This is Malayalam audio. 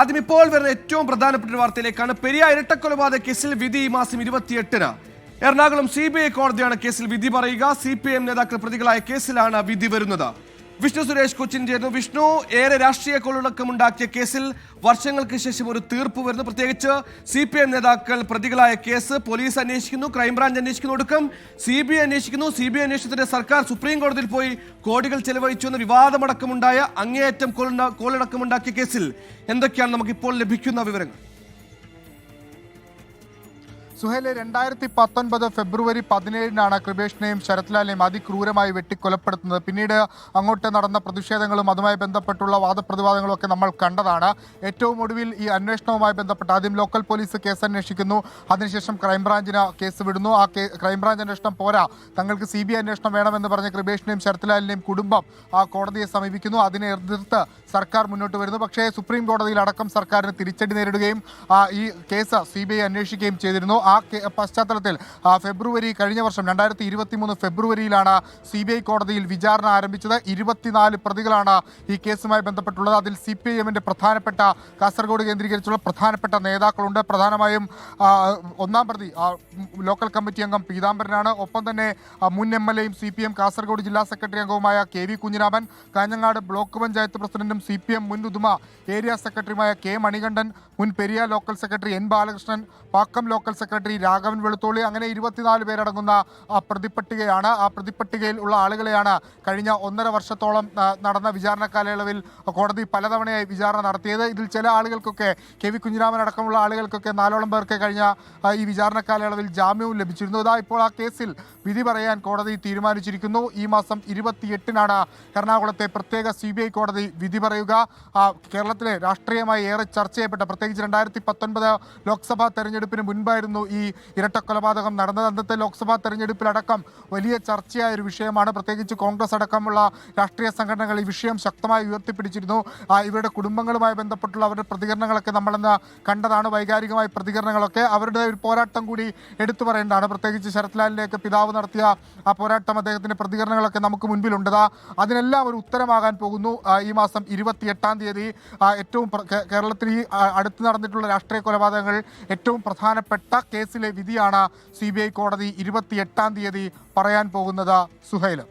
ആദ്യം ഇപ്പോൾ വരുന്ന ഏറ്റവും പ്രധാനപ്പെട്ട ഒരു വാർത്തയിലേക്കാണ്. പെരിയ ഇരട്ടക്കൊലപാതക കേസിൽ വിധി ഈ മാസം 28-ന്. എറണാകുളം CBI കോടതിയാണ് കേസിൽ വിധി പറയുക. CPIM നേതാക്കൾ പ്രതികളായ കേസിലാണ് വിധി വരുന്നത്. വിഷ്ണു സുരേഷ് കൊച്ചിൻ ചേർന്നു. വിഷ്ണു, ഏറെ രാഷ്ട്രീയ കൊള്ളടക്കമുണ്ടാക്കിയ കേസിൽ വർഷങ്ങൾക്ക് ശേഷം ഒരു തീർപ്പ് വരുന്നു. പ്രത്യേകിച്ച് CPIM നേതാക്കൾ പ്രതികളായ കേസ് പോലീസ് അന്വേഷിക്കുന്നു, ക്രൈംബ്രാഞ്ച് അന്വേഷിക്കുന്നു, ഒടുക്കം CBI അന്വേഷിക്കുന്നു. CBI അന്വേഷണത്തിന്റെ സർക്കാർ സുപ്രീം കോടതിയിൽ പോയി കോടികൾ ചെലവഴിച്ചു എന്ന വിവാദമടക്കമുണ്ടായ അങ്ങേയറ്റം കോളടക്കമുണ്ടാക്കിയ കേസിൽ എന്തൊക്കെയാണ് നമുക്കിപ്പോൾ ലഭിക്കുന്ന വിവരങ്ങൾ? സുഹേലെ, 2019 ഫെബ്രുവരി 17-നാണ് കൃപേഷിനെയും ശരത്ലാലിനെയും അതിക്രൂരമായി വെട്ടിക്കൊലപ്പെടുത്തുന്നത്. പിന്നീട് അങ്ങോട്ട് നടന്ന പ്രതിഷേധങ്ങളും അതുമായി ബന്ധപ്പെട്ടുള്ള വാദപ്രതിവാദങ്ങളും ഒക്കെ നമ്മൾ കണ്ടതാണ്. ഏറ്റവും ഒടുവിൽ ഈ അന്വേഷണവുമായി ബന്ധപ്പെട്ട് ആദ്യം ലോക്കൽ പോലീസ് കേസ് അന്വേഷിക്കുന്നു, അതിനുശേഷം ക്രൈംബ്രാഞ്ചിന് കേസ് വിടുന്നു. ആ ക്രൈംബ്രാഞ്ച് അന്വേഷണം പോരാ, തങ്ങൾക്ക് CBI അന്വേഷണം വേണമെന്ന് പറഞ്ഞ് കൃപേഷിനെയും ശരത്ലാലിനെയും കുടുംബം ആ കോടതിയെ സമീപിക്കുന്നു. അതിനെ എതിർത്ത് സർക്കാർ മുന്നോട്ട് വരുന്നു. പക്ഷേ സുപ്രീം കോടതിയിൽ അടക്കം സർക്കാരിന് തിരിച്ചടി നേരിടുകയും ഈ കേസ് CBI അന്വേഷിക്കുകയും ചെയ്തിരുന്നു. ആ പശ്ചാത്തലത്തിൽ ഫെബ്രുവരി കഴിഞ്ഞ വർഷം 2023 ഫെബ്രുവരിയിലാണ് CBI കോടതിയിൽ വിചാരണ ആരംഭിച്ചത്. 24 പ്രതികളാണ് ഈ കേസുമായി ബന്ധപ്പെട്ടുള്ളത്. അതിൽ CPIMന്റെ പ്രധാനപ്പെട്ട കാസർഗോഡ് കേന്ദ്രീകരിച്ചുള്ള പ്രധാനപ്പെട്ട നേതാക്കളുണ്ട്. പ്രധാനമായും ഒന്നാം പ്രതി ലോക്കൽ കമ്മിറ്റി അംഗം പീതാംബരനാണ്. ഒപ്പം തന്നെ മുൻ MLAയും CPM കാസർഗോഡ് ജില്ലാ സെക്രട്ടറി അംഗവുമായ KV കുഞ്ഞിരാമൻ, കാഞ്ഞങ്ങാട് ബ്ലോക്ക് പഞ്ചായത്ത് പ്രസിഡന്റും CPM മുൻ ഉദുമ ഏരിയ സെക്രട്ടറിയുമായ K മണികണ്ഠൻ, മുൻ Periya local secretary N Balakrishnan, Pakkam local secretary Raghavan Velutholi, അങ്ങനെ 24 പേരടങ്ങുന്ന പ്രതിപട്ടികയാണ്. ആ പ്രതിപട്ടികയിൽ ഉള്ള ആളുകളെയാണ് കഴിഞ്ഞ 1.5 വർഷത്തോളം നടന്ന വിചാരണ കാലയളവിൽ കോടതി പലതവണയായി വിചാരണ നടത്തിയത്. ഇതിൽ ചില ആളുകൾക്കൊക്കെ, KV കുഞ്ഞിരാമൻ അടക്കമുള്ള ആളുകൾക്കൊക്കെ 4ഓളം പേർക്ക് കഴിഞ്ഞ ഈ വിചാരണ കാലയളവിൽ ജാമ്യവും ലഭിച്ചിരുന്നു. ഇതാ ഇപ്പോൾ ആ കേസിൽ വിധി പറയാൻ കോടതി തീരുമാനിച്ചിരിക്കുന്നു. ഈ മാസം 28-നാണ് എറണാകുളത്തെ പ്രത്യേക CBI കോടതി വിധി പറയുക. കേരളത്തിലെ രാഷ്ട്രീയമായി ഏറെ ചർച്ച ചെയ്യപ്പെട്ട, പ്രത്യേകിച്ച് 2019 ലോക്സഭാ തെരഞ്ഞെടുപ്പിന് മുൻപായിരുന്നു ഈ ഇരട്ടക്കൊലപാതകം നടന്നത്. അന്നത്തെ ലോക്സഭാ തെരഞ്ഞെടുപ്പിലടക്കം വലിയ ചർച്ചയായ ഒരു വിഷയമാണ്. പ്രത്യേകിച്ച് കോൺഗ്രസ് അടക്കമുള്ള രാഷ്ട്രീയ സംഘടനകൾ ഈ വിഷയം ശക്തമായി ഉയർത്തിപ്പിടിച്ചിരുന്നു. ഇവരുടെ കുടുംബങ്ങളുമായി ബന്ധപ്പെട്ടുള്ള അവരുടെ പ്രതികരണങ്ങളൊക്കെ നമ്മളിന്ന് കണ്ടതാണ്. വൈകാരികമായ പ്രതികരണങ്ങളൊക്കെ, അവരുടെ ഒരു പോരാട്ടം കൂടി എടുത്തു പറയേണ്ടതാണ്. പ്രത്യേകിച്ച് ശരത്ലാലിൻ്റെയൊക്കെ പിതാവ് നടത്തിയ ആ പോരാട്ടം, അദ്ദേഹത്തിൻ്റെ പ്രതികരണങ്ങളൊക്കെ നമുക്ക് മുൻപിലുണ്ട്. അതിനെല്ലാം ഒരു ഉത്തരമാകാൻ പോകുന്നു ഈ മാസം 28-ാം തീയതി. ഏറ്റവും കേരളത്തിൽ ഈ അടുത്ത് നടന്നിട്ടുള്ള രാഷ്ട്രീയ കൊലപാതകങ്ങൾ ഏറ്റവും പ്രധാനപ്പെട്ട കേസിലെ വിധിയാണ് CBI കോടതി 28-ാം തീയതി പറയാൻ പോകുന്നത്. സുഹൈൽ.